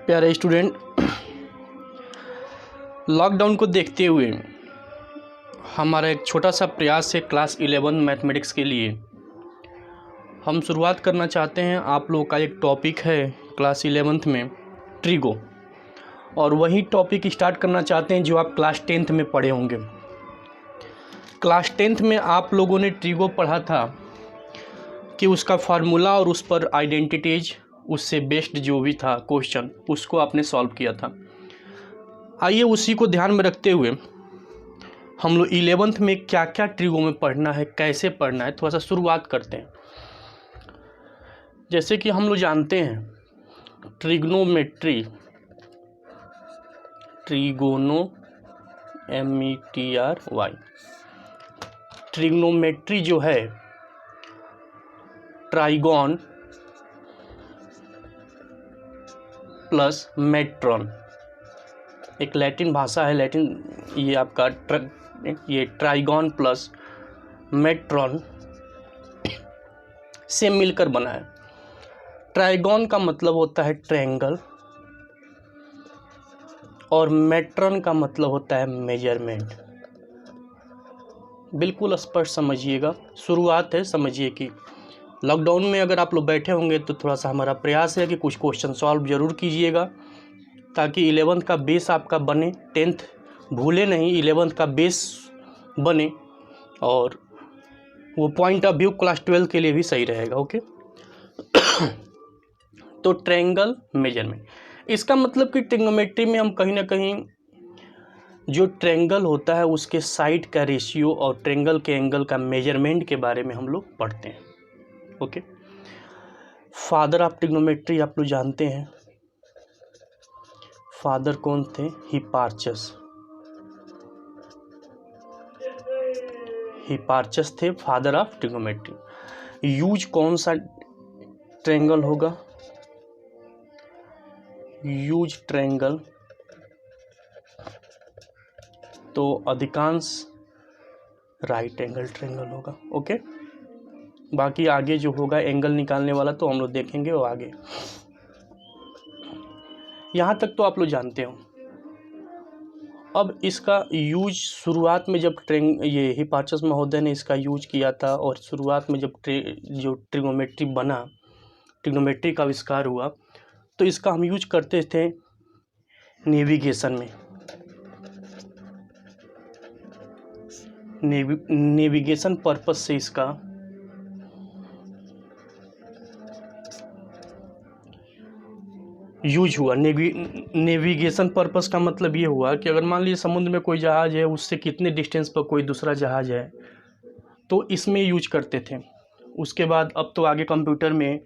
प्यारे student, lockdown को देखते हुए हमारा एक छोटा सा प्रयास है क्लास 11 मैथमेटिक्स के लिए। हम शुरुआत करना चाहते हैं। आप लोगों का एक टॉपिक है क्लास 11th में ट्रिगो, और वही टॉपिक स्टार्ट करना चाहते हैं जो आप क्लास 10th में पढ़े होंगे। क्लास 10th में आप लोगों ने ट्रिगो पढ़ा था कि उसका फार्मूला और उस पर आइडेंटिटीज, उससे बेस्ड जो भी था क्वेश्चन, उसको आपने सॉल्व किया था। आइए उसी को ध्यान में रखते हुए हम लोग 11th में क्या क्या ट्रिगो में पढ़ना है, कैसे पढ़ना है, थोड़ा सा शुरुआत करते हैं। जैसे कि हम लोग जानते हैं ट्रिग्नोमेट्री, ट्रिगोनो METRY, ट्रिग्नोमेट्री जो है ट्राइगोन प्लस मेट्रॉन, एक लैटिन भाषा है, लैटिन ये आपका ये ट्राइगोन प्लस मेट्रॉन से मिलकर बना है। ट्राइगोन का मतलब होता है ट्रायंगल और मेट्रॉन का मतलब होता है मेजरमेंट। बिल्कुल स्पष्ट समझिएगा, शुरुआत है। समझिए कि लॉकडाउन में अगर आप लोग बैठे होंगे तो थोड़ा सा हमारा प्रयास है कि कुछ क्वेश्चन सॉल्व जरूर कीजिएगा, ताकि 11th का बेस आपका बने, 10th भूले नहीं, 11th का बेस बने, और वो पॉइंट ऑफ व्यू क्लास 12 के लिए भी सही रहेगा। ओके तो ट्रायंगल मेजरमेंट, इसका मतलब कि ट्रिग्नोमेट्री में हम कहीं ना कहीं जो ट्रायंगल होता है उसके साइड का रेशियो और ट्रायंगल के एंगल का मेजरमेंट के बारे में हम लोग पढ़ते हैं। ओके, फादर ऑफ ट्रिग्नोमेट्री आप लोग जानते हैं, फादर कौन थे? हिपार्चस। हिपार्चस थे फादर ऑफ ट्रिग्नोमेट्री। यूज कौन सा ट्रायंगल होगा? यूज ट्रायंगल, तो अधिकांश राइट एंगल ट्रायंगल होगा। ओके, बाकी आगे जो होगा एंगल निकालने वाला तो हम लोग देखेंगे वो आगे। यहाँ तक तो आप लोग जानते हो। अब इसका यूज शुरुआत में जब ये हिपार्चस महोदय ने इसका यूज किया था, और शुरुआत में जब जो ट्रिग्नोमेट्री बना, ट्रिग्नोमेट्री का आविष्कार हुआ, तो इसका हम यूज करते थे नेविगेशन में। नेविगेशन पर्पस से इसका यूज हुआ। नेविगेशन पर्पस का मतलब ये हुआ कि अगर मान लीजिए समुद्र में कोई जहाज़ है, उससे कितने डिस्टेंस पर कोई दूसरा जहाज़ है, तो इसमें यूज करते थे। उसके बाद अब तो आगे कंप्यूटर में,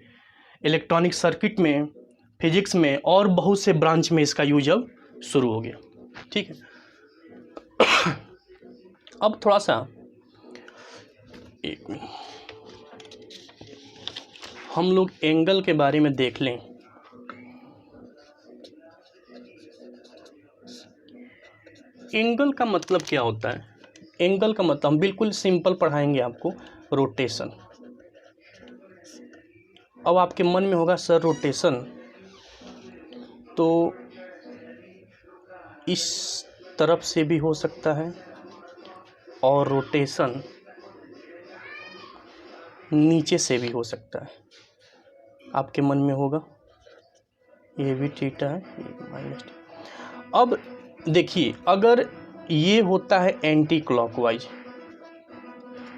इलेक्ट्रॉनिक सर्किट में, फिजिक्स में और बहुत से ब्रांच में इसका यूज अब शुरू हो गया। ठीक है अब थोड़ा सा एक मिनट हम लोग एंगल के बारे में देख लें। एंगल का मतलब क्या होता है? एंगल का मतलब हम बिल्कुल सिंपल पढ़ाएंगे आपको, रोटेशन। अब आपके मन में होगा सर रोटेशन तो इस तरफ से भी हो सकता है और रोटेशन नीचे से भी हो सकता है। आपके मन में होगा ये भी थीटा है, ये माइनस। अब देखिए, अगर ये होता है anti clockwise,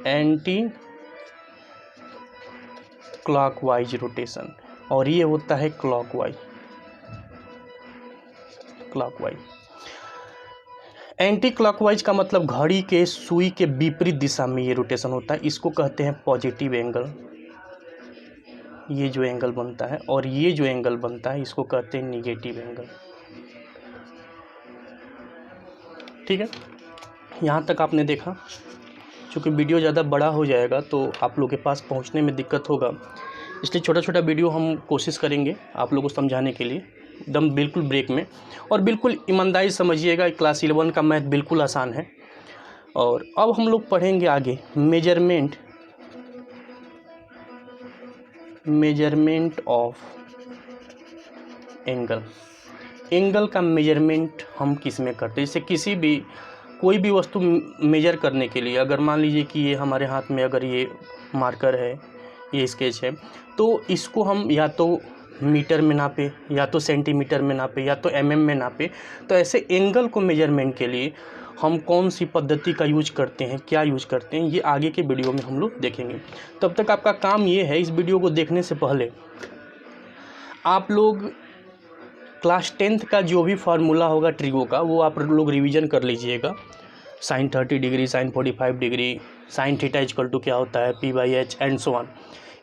anti clockwise rotation, और ये होता है क्लॉकवाइज। एंटी क्लॉकवाइज का मतलब घड़ी के सुई के विपरीत दिशा में ये रोटेशन होता है, इसको कहते हैं पॉजिटिव एंगल। ये जो एंगल बनता है, और ये जो एंगल बनता है, इसको कहते हैं निगेटिव एंगल। ठीक है, यहाँ तक आपने देखा। चूँकि वीडियो ज़्यादा बड़ा हो जाएगा तो आप लोगों के पास पहुँचने में दिक्कत होगा, इसलिए छोटा छोटा वीडियो हम कोशिश करेंगे आप लोगों को समझाने के लिए, एकदम बिल्कुल ब्रेक में। और बिल्कुल ईमानदारी समझिएगा, क्लास 11 का मैथ बिल्कुल आसान है। और अब हम लोग पढ़ेंगे आगे मेजरमेंट ऑफ एंगल। एंगल का मेजरमेंट हम किस में करते हैं। जैसे किसी भी कोई भी वस्तु मेजर करने के लिए, अगर मान लीजिए कि ये हमारे हाथ में अगर ये मार्कर है, ये स्केच है, तो इसको हम या तो मीटर में नापे, या तो सेंटीमीटर में नापे, या तो एमएम में नापे। तो ऐसे एंगल को मेजरमेंट के लिए हम कौन सी पद्धति का यूज करते हैं, क्या यूज करते हैं, ये आगे के वीडियो में हम लोग देखेंगे। तब तक आपका काम ये है, इस वीडियो को देखने से पहले आप लोग क्लास 10th का जो भी फार्मूला होगा ट्रिगो का, वो आप लोग रिवीजन कर लीजिएगा। Sine 30 degree, sine 45 degree, sine theta equal to क्या होता है, P/H एंड सो ऑन।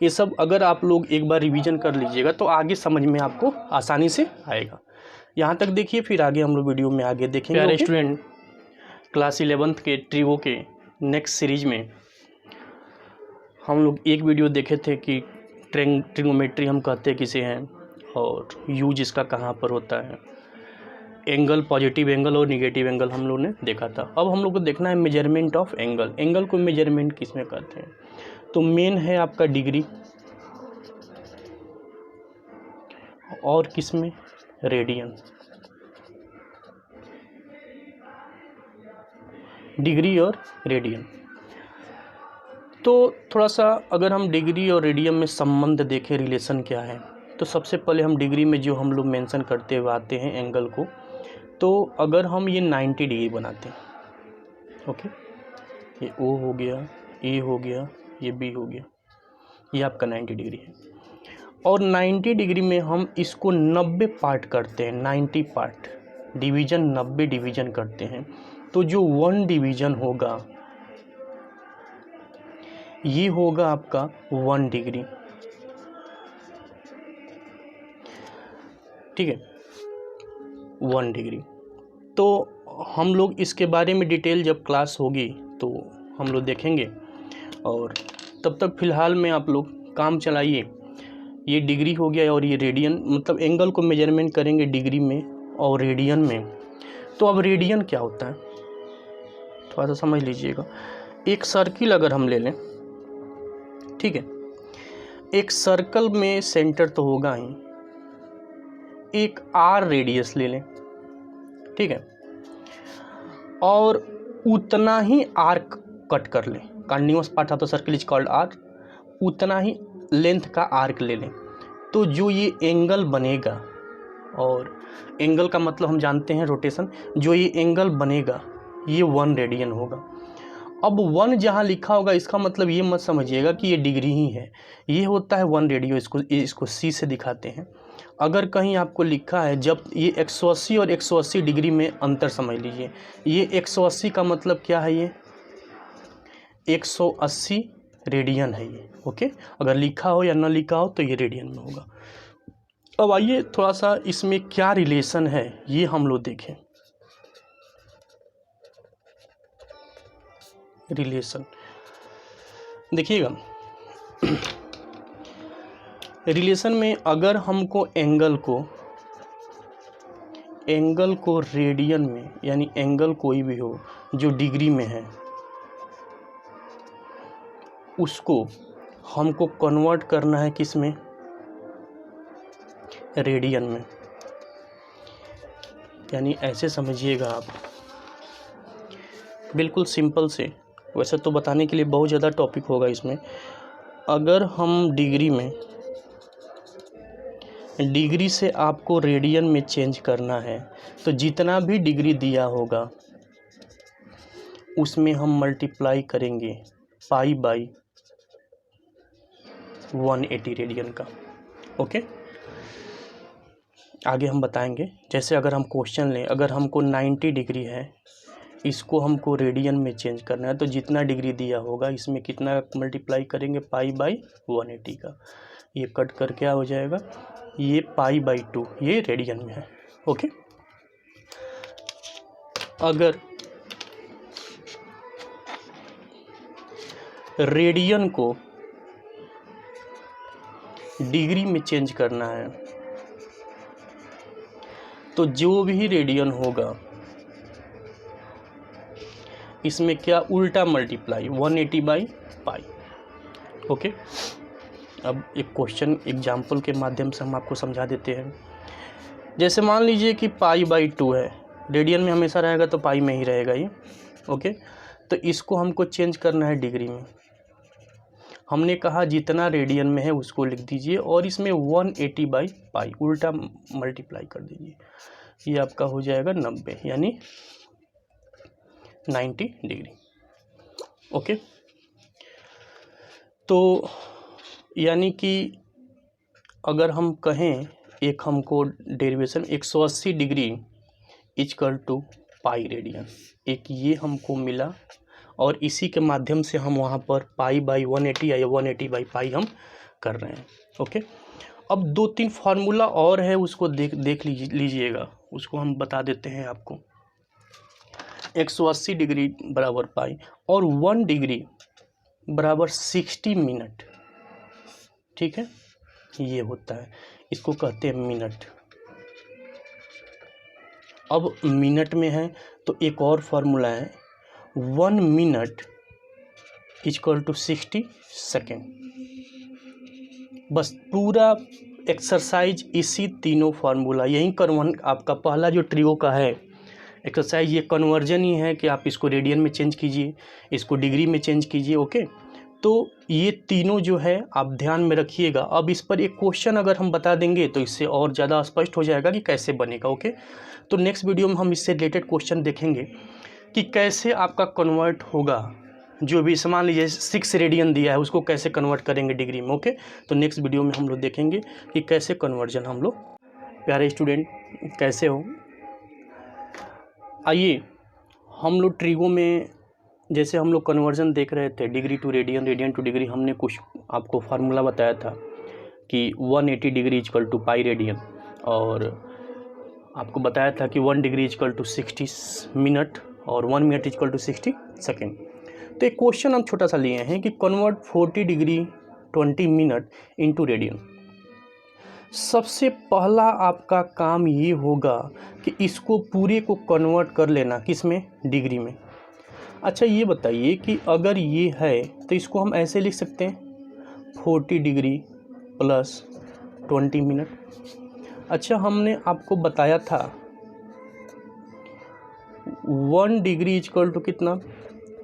ये सब अगर आप लोग एक बार रिवीजन कर लीजिएगा तो आगे समझ में आपको आसानी से आएगा। यहाँ तक देखिए, फिर आगे हम लोग वीडियो में आगे देखेंगे। प्यारे स्टूडेंट, क्लास 11th के ट्रिगो के नेक्स्ट सीरीज में हम लोग एक वीडियो देखे थे कि ट्रिगोमेट्री हम कहते किसे हैं और यूज इसका कहाँ पर होता है। एंगल, पॉजिटिव एंगल और निगेटिव एंगल हम लोग ने देखा था। अब हम लोग को देखना है मेजरमेंट ऑफ एंगल। एंगल को मेजरमेंट किस में करते हैं, तो मेन है आपका डिग्री, और किस में, रेडियन। डिग्री और रेडियन। तो थोड़ा सा अगर हम डिग्री और रेडियन में संबंध देखें, रिलेशन क्या है, तो सबसे पहले हम डिग्री में जो हम लोग मेंशन करते हुए आते हैं एंगल को, तो अगर हम ये 90 डिग्री बनाते हैं, ओके, ये O हो गया, A हो गया, ये B हो गया, ये आपका 90 डिग्री है। और 90 डिग्री में हम इसको 90 पार्ट करते हैं, 90 पार्ट डिवीज़न, 90 डिवीज़न करते हैं। तो जो 1 डिवीज़न होगा ये होगा आपका 1 डिग्री, ठीक है, 1 डिग्री। तो हम लोग इसके बारे में डिटेल जब क्लास होगी तो हम लोग देखेंगे, और तब तक फ़िलहाल में आप लोग काम चलाइए। ये डिग्री हो गया और ये रेडियन, मतलब एंगल को मेजरमेंट करेंगे डिग्री में और रेडियन में। तो अब रेडियन क्या होता है थोड़ा सा समझ लीजिएगा। एक सर्किल अगर हम ले लें, ठीक है, एक सर्कल में सेंटर तो होगा ही, एक आर रेडियस ले लें, ठीक है, और उतना ही आर्क कट कर लें। कंटिन्यूअस पार्ट था तो सर्किल इज कॉल्ड आर्क, उतना ही लेंथ का आर्क ले लें। तो जो ये एंगल बनेगा, और एंगल का मतलब हम जानते हैं रोटेशन, जो ये एंगल बनेगा ये 1 रेडियन होगा। अब 1 जहाँ लिखा होगा इसका मतलब ये मत समझिएगा कि ये डिग्री ही है, ये होता है 1 रेडियो। इसको C से दिखाते हैं। अगर कहीं आपको लिखा है, जब ये 180 और 180 डिग्री में अंतर समझ लीजिए, ये 180 का मतलब क्या है, ये 180 रेडियन है ये, ओके। अगर लिखा हो या ना लिखा हो तो ये रेडियन में होगा। अब आइए थोड़ा सा इसमें क्या रिलेशन है ये हम लोग देखें। रिलेशन देखिएगा, रिलेशन में अगर हमको एंगल को रेडियन में, यानी एंगल कोई भी हो जो डिग्री में है, उसको हमको कन्वर्ट करना है किस में, रेडियन में। यानी ऐसे समझिएगा आप, बिल्कुल सिंपल से, वैसे तो बताने के लिए बहुत ज़्यादा टॉपिक होगा इसमें। अगर हम डिग्री से आपको रेडियन में चेंज करना है, तो जितना भी डिग्री दिया होगा उसमें हम मल्टीप्लाई करेंगे π/180 रेडियन का, ओके। आगे हम बताएंगे। जैसे अगर हम क्वेश्चन लें, अगर हमको 90 डिग्री है, इसको हमको रेडियन में चेंज करना है, तो जितना डिग्री दिया होगा इसमें कितना मल्टीप्लाई करेंगे, π/180 का। ये कट कर क्या हो जाएगा, ये π/2, ये रेडियन में है, ओके। अगर रेडियन को डिग्री में चेंज करना है, तो जो भी रेडियन होगा इसमें क्या, उल्टा मल्टीप्लाई 180/π, ओके। अब एक क्वेश्चन एग्जाम्पल के माध्यम से हम आपको समझा देते हैं। जैसे मान लीजिए कि π/2 है, रेडियन में हमेशा रहेगा तो पाई में ही रहेगा ये। ओके, तो इसको हमको चेंज करना है डिग्री में। हमने कहा जितना रेडियन में है उसको लिख दीजिए और इसमें 180/π उल्टा मल्टीप्लाई कर दीजिए, ये आपका हो जाएगा 90 यानी 90 डिग्री। ओके, तो यानी कि अगर हम कहें एक हमको derivation 180 degree equal to pi radian, एक ये हमको मिला और इसी के माध्यम से हम वहाँ पर π/180 या 180/π हम कर रहे हैं। ओके, अब 2-3 फार्मूला और है, उसको देख लीजिएगा, उसको हम बता देते हैं आपको। 180 डिग्री बराबर पाई और 1 डिग्री बराबर 60 मिनट। ठीक है, ये होता है, इसको कहते हैं मिनट। अब मिनट में है तो एक और फार्मूला है, 1 मिनट इक्वल टू 60 सेकेंड। बस पूरा एक्सरसाइज इसी तीनों फार्मूला, यही आपका पहला जो ट्रियो का है एक्सरसाइज, ये कन्वर्जन ही है कि आप इसको रेडियन में चेंज कीजिए, इसको डिग्री में चेंज कीजिए। ओके, तो ये तीनों जो है आप ध्यान में रखिएगा। अब इस पर एक क्वेश्चन अगर हम बता देंगे तो इससे और ज़्यादा स्पष्ट हो जाएगा कि कैसे बनेगा। ओके, तो नेक्स्ट वीडियो में हम इससे रिलेटेड क्वेश्चन देखेंगे कि कैसे आपका कन्वर्ट होगा, जो भी मान लीजिए 6 रेडियन दिया है उसको कैसे कन्वर्ट करेंगे डिग्री में। ओके, तो नेक्स्ट वीडियो में हम लोग देखेंगे कि कैसे कन्वर्जन हम लोग। प्यारे स्टूडेंट कैसे हो, आइए हम लोग ट्रिगो में जैसे हम लोग कन्वर्जन देख रहे थे degree to radian, radian to degree, हमने कुछ आपको फार्मूला बताया था कि 180 degree equal to pi radian, और आपको बताया था कि 1 डिग्री इक्वल टू 60 मिनट और 1 मिनट इक्वल टू 60 सेकेंड। तो एक क्वेश्चन हम छोटा सा लिए हैं कि convert 40 degree 20 minute into radian. सबसे पहला आपका काम ये होगा कि इसको पूरे को कन्वर्ट कर लेना, किस में, डिग्री में। अच्छा ये बताइए कि अगर ये है तो इसको हम ऐसे लिख सकते हैं 40 डिग्री प्लस 20 मिनट। अच्छा हमने आपको बताया था 1 डिग्री इक्वल टू कितना,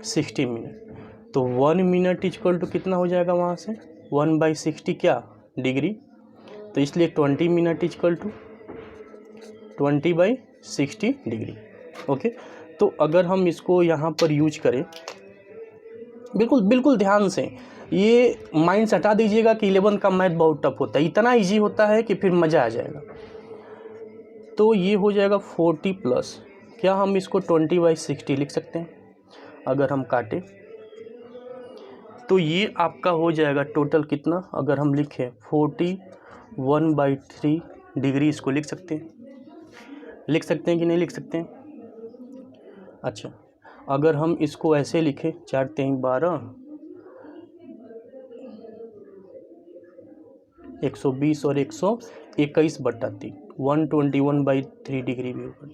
60 मिनट, तो 1 मिनट इक्वल टू कितना हो जाएगा वहाँ से 1/60 क्या, डिग्री, तो इसलिए 20 minute equal to 20/60 degree. Okay, तो अगर हम इसको यहाँ पर यूज करें, बिल्कुल ध्यान से, ये माइंड से हटा दीजिएगा कि 11 का मैथ बहुत टफ होता है, इतना इजी होता है कि फिर मज़ा आ जाएगा। तो ये हो जाएगा 40 प्लस, क्या हम इसको 20/60 लिख सकते हैं, अगर हम काटें तो ये आपका हो जाएगा टोटल कितना, अगर हम लिखें 41/3 डिग्री, इसको लिख सकते हैं कि नहीं लिख सकते हैं। अच्छा अगर हम इसको ऐसे लिखें 4 3 12, 120 और 121/3, 121/3 डिग्री भी होगा।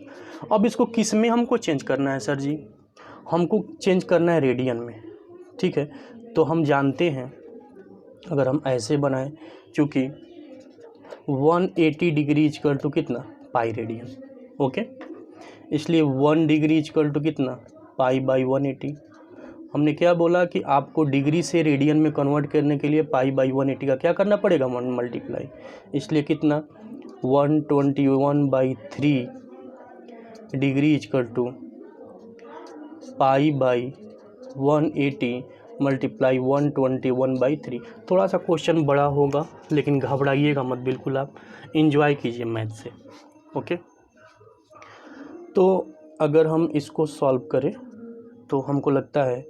अब इसको किस में हमको चेंज करना है सर जी, हमको चेंज करना है रेडियन में। ठीक है, तो हम जानते हैं अगर हम ऐसे बनाएं, चूँकि 180 डिग्री इक्वल टू कितना, पाई रेडियन। ओके, इसलिए 1 डिग्री इक्वल टू कितना, π/180। हमने क्या बोला कि आपको डिग्री से रेडियन में कन्वर्ट करने के लिए π/180 का क्या करना पड़ेगा, 1 मल्टीप्लाई, इसलिए कितना 121/3 डिग्री इक्वल टू π/180 मल्टीप्लाई 121/3। थोड़ा सा क्वेश्चन बड़ा होगा लेकिन घबराइएगा मत, बिल्कुल आप इंजॉय कीजिए मैथ से। ओके, तो अगर हम इसको सॉल्व करें तो हमको लगता है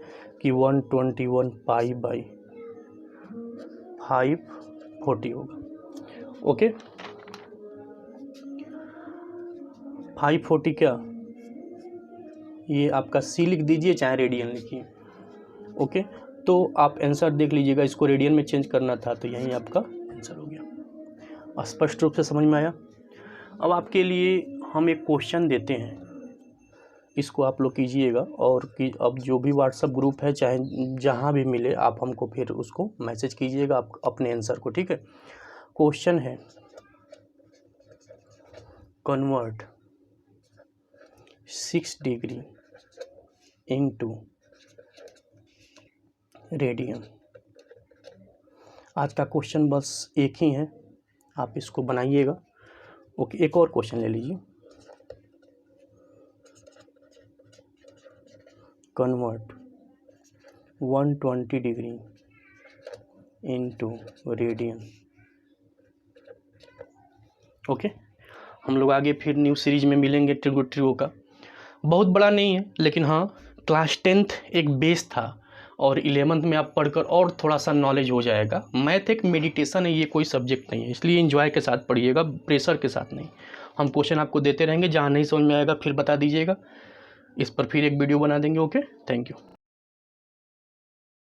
कि 121π/540 होगा। ओके, 540 क्या, ये आपका सी लिख दीजिए चाहे रेडियन लिखिए। ओके, तो आप आंसर देख लीजिएगा, इसको रेडियन में चेंज करना था तो यही आपका आंसर हो गया। स्पष्ट रूप से समझ में आया। अब आपके लिए हम एक क्वेश्चन देते हैं, इसको आप लोग कीजिएगा, और कि अब जो भी व्हाट्सएप ग्रुप है चाहे जहाँ भी मिले आप हमको फिर उसको मैसेज कीजिएगा आप अपने आंसर को। ठीक है, क्वेश्चन है कन्वर्ट 6 डिग्री इनटू रेडियन। आज का क्वेश्चन बस एक ही है, आप इसको बनाइएगा। ओके, एक और क्वेश्चन ले लीजिए। Convert 120 degree into radian. Okay, हम लोग आगे फिर न्यू सीरीज में मिलेंगे। ट्रिगो का बहुत बड़ा नहीं है, लेकिन हाँ क्लास 10th एक बेस था और 11th में आप पढ़कर और थोड़ा सा नॉलेज हो जाएगा। मैथ एक मेडिटेशन है, ये कोई सब्जेक्ट नहीं है, इसलिए एंजॉय के साथ पढ़िएगा, प्रेशर के साथ नहीं। हम क्वेश्चन आपको देते रहेंगे, जहाँ नहीं समझ में आएगा फिर बता दीजिएगा, इस पर फिर एक वीडियो बना देंगे। Okay, thank you.